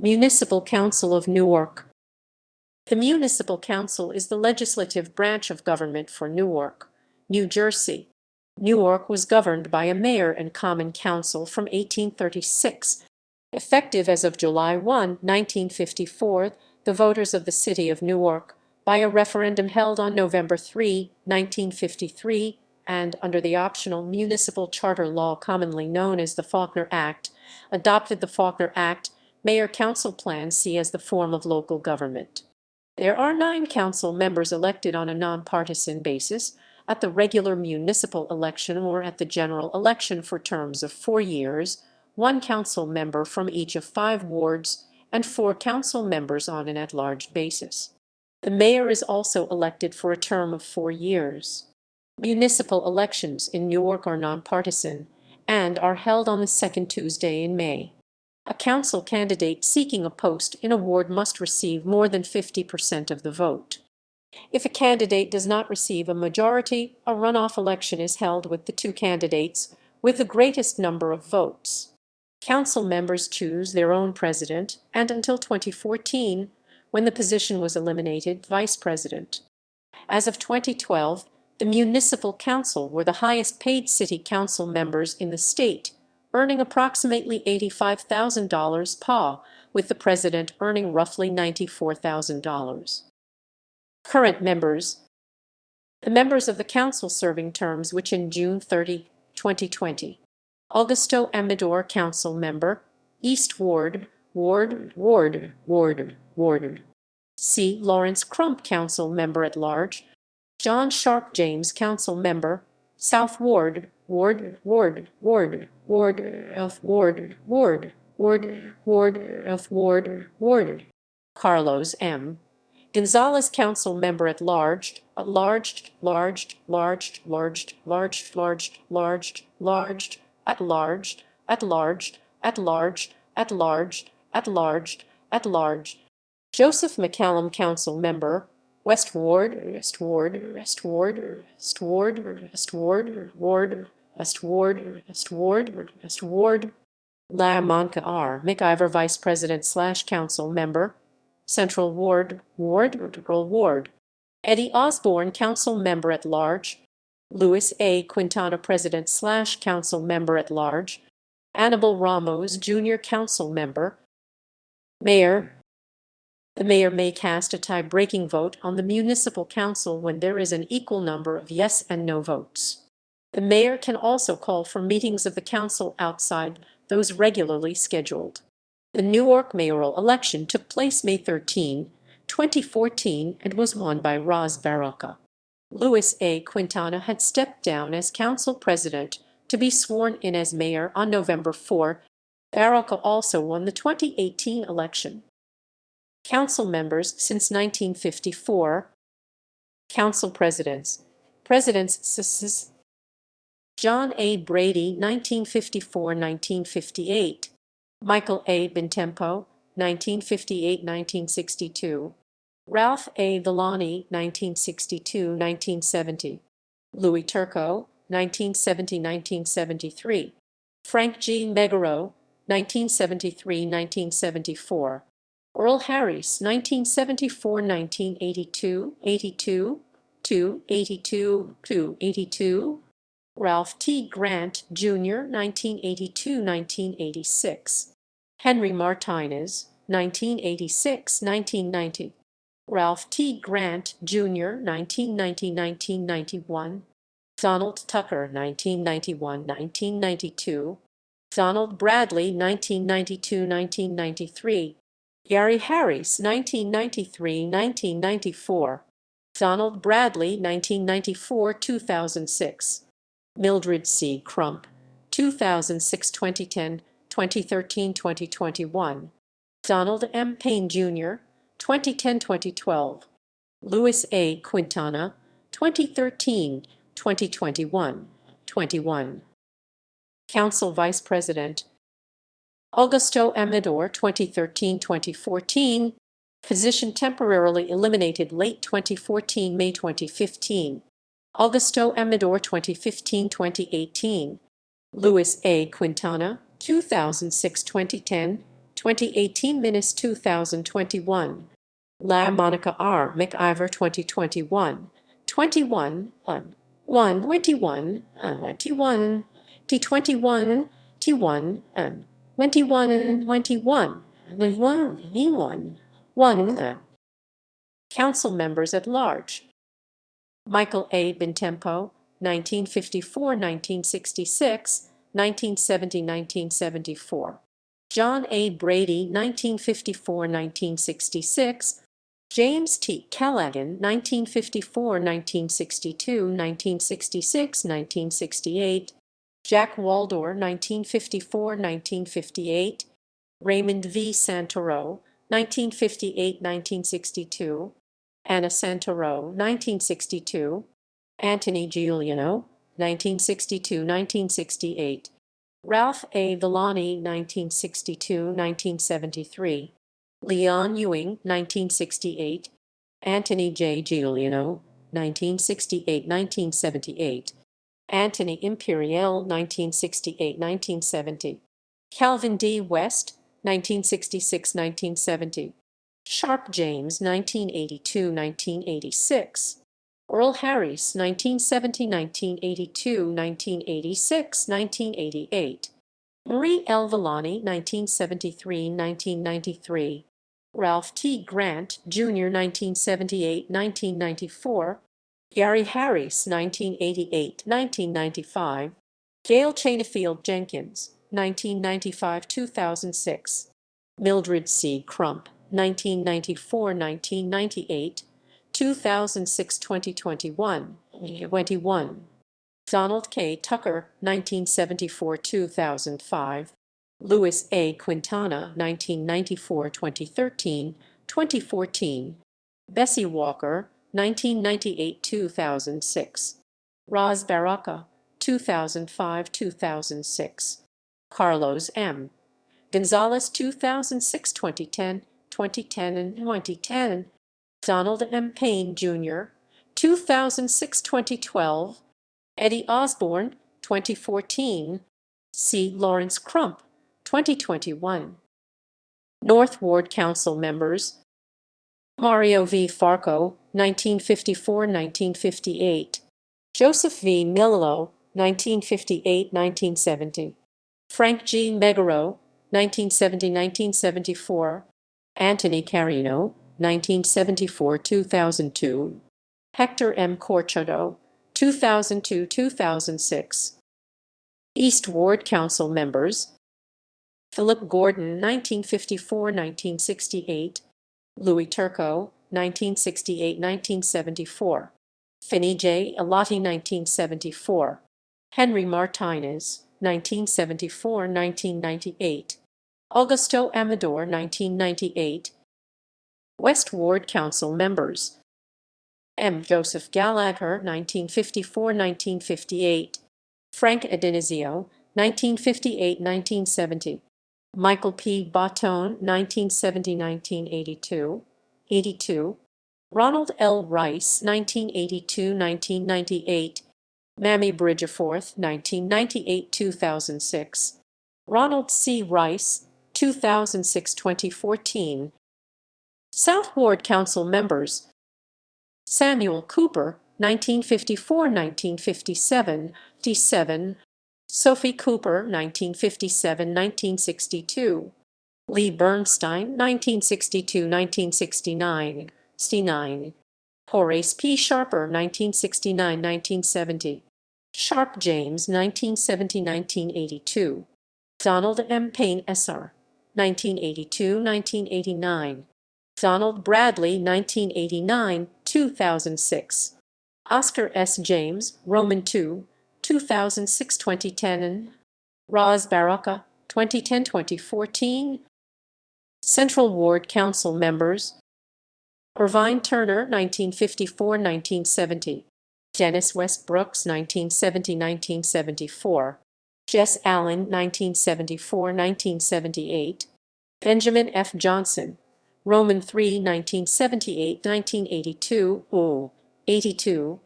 Municipal Council of Newark. The Municipal Council is the legislative branch of government for Newark, New Jersey. Newark was governed by a mayor and common council from 1836. Effective as of July 1, 1954, the voters of the city of Newark, by a referendum held on November 3, 1953, and under the Optional Municipal Charter Law commonly known as the Faulkner Act, adopted the Faulkner Act, Mayor-Council Plan C as the form of local government. There are 9 council members elected on a nonpartisan basis at the regular municipal election or at the general election for terms of 4 years, 1 council member from each of 5 wards, and 4 council members on an at-large basis. The mayor is also elected for a term of 4 years. Municipal elections in Newark are nonpartisan and are held on the second Tuesday in May. A council candidate seeking a post in a ward must receive more than 50% of the vote. If a candidate does not receive a majority, a runoff election is held with the 2 candidates with the greatest number of votes. Council members choose their own president and, until 2014, when the position was eliminated, vice president. As of 2012, the Municipal Council were the highest paid city council members in the state, earning approximately $85,000 PA, with the president earning roughly $94,000. Current members. The members of the council serving terms which in June 30, 2020. Augusto Amador, council member, East Ward, Ward. C. Lawrence Crump, council member at large. John Sharp James, council member, South Ward, Carlos M. Gonzalez, council member at large, Joseph McCallum, council member, West Ward, La Monca R. McIver, vice president / council member, Central Ward. Eddie Osborne, council member at large. Louis A. Quintana, president / council member at large. Annabel Ramos, Jr., council member. Mayor. The mayor may cast a tie-breaking vote on the municipal council when there is an equal number of yes and no votes. The mayor can also call for meetings of the council outside those regularly scheduled. The Newark mayoral election took place May 13, 2014, and was won by Roz Barroca. Louis A. Quintana had stepped down as council president to be sworn in as mayor on November 4. Barroca also won the 2018 election. Council members since 1954. Council presidents. John A. Brady, 1954–1958. Michael A. Bentempo, 1958–1962. Ralph A. Villani, 1962–1970. Louis Turco, 1970–1973. Frank G. Megaro, 1973–1974. Earl Harris, 1974–1982, 82. Ralph T. Grant, Jr., 1982–1986. Henry Martinez, 1986–1990. Ralph T. Grant, Jr., 1990–1991. Donald Tucker, 1991–1992. Donald Bradley, 1992–1993. Gary Harris, 1993–1994. Donald Bradley, 1994–2006. Mildred C. Crump, 2006–2010, 2013–2021. Donald M. Payne, Jr., 2010–2012. Louis A. Quintana, 2013, 2021, 21. Council Vice President. Augusto Amador, 2013–2014. Position temporarily eliminated late 2014, May 2015. Augusto Amador, 2015–2018. Louis A. Quintana, 2006–2010, 2018-2021. La Monica R. McIver 2021. 21 1 21 21 T21 T1 21 21 1 Council members at large. Michael A. Bentempo, 1954-1966, 1970-1974. John A. Brady, 1954-1966. James T. Callaghan, 1954-1962, 1966, 1968. Jack Waldor, 1954-1958. Raymond V. Santoro, 1958-1962. Anna Santoro, 1962. Anthony Giuliano, 1962-1968. Ralph A. Villani, 1962-1973. Leon Ewing, 1968. Anthony J. Giuliano, 1968-1978. Anthony Imperial, 1968-1970. Calvin D. West, 1966-1970. Sharp James, 1982-1986. Earl Harris, 1970-1982, 1986, 1988. Marie L. Villani, 1973-1993. Ralph T. Grant, Jr., 1978-1994. Gary Harris, 1988-1995. Gail Chainifield Jenkins, 1995-2006. Mildred C. Crump, 1994-1998, 2006-2021, 21. Donald K. Tucker, 1974-2005. Louis A. Quintana, 1994-2013, 2014. Bessie Walker, 1998-2006. Roz Baraka, 2005-2006. Carlos M. Gonzalez, 2006-2010, 2010 and 2010. Donald M. Payne, Jr., 2006-2012. Eddie Osborne, 2014. C. Lawrence Crump, 2021. North Ward Council members. Mario V. Farco, 1954-1958. Joseph V. Millo, 1958-1970. Frank G. Megaro, 1970-1974. Anthony Carino, 1974-2002. Hector M. Corchado, 2002-2006. East Ward Council members. Philip Gordon, 1954-1968. Louis Turco, 1968-1974. Finney J. Elati, 1974. Henry Martinez, 1974-1998. Augusto Amador, 1998. West Ward Council members. M. Joseph Gallagher, 1954-1958. Frank Adenizio, 1958-1970. Michael P. Baton, 1970-1982. 82. Ronald L. Rice, 1982-1998. Mamie Bridgeforth, 1998-2006. Ronald C. Rice, 2006-2014. South Ward Council members. Samuel Cooper, 1954-1957, 57. Sophie Cooper, 1957-1962. Lee Bernstein, 1962-1969, 69. Horace P. Sharper, 1969-1970. Sharp James, 1970-1982. Donald M. Payne Sr., 1982-1989. Donald Bradley, 1989-2006. Oscar S. James, Roman II, 2006-2010. Roz Baraka, 2010-2014. Central Ward Council members. Irvine Turner, 1954-1970. Dennis West Brooks, 1970-1974. Jess Allen, 1974-1978. Benjamin F. Johnson, Roman III, 1978-1982, 82.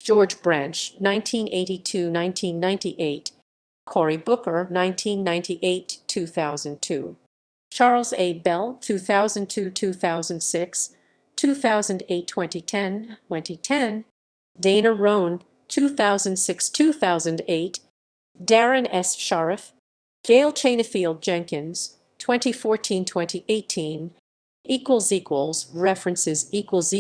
George Branch, 1982-1998. Cory Booker, 1998-2002. Charles A. Bell, 2002-2006, 2008-2010, 2010. Dana Roan, 2006-2008. Darren S. Shariff, Gail Chainifield Jenkins, 2014-2018. References equals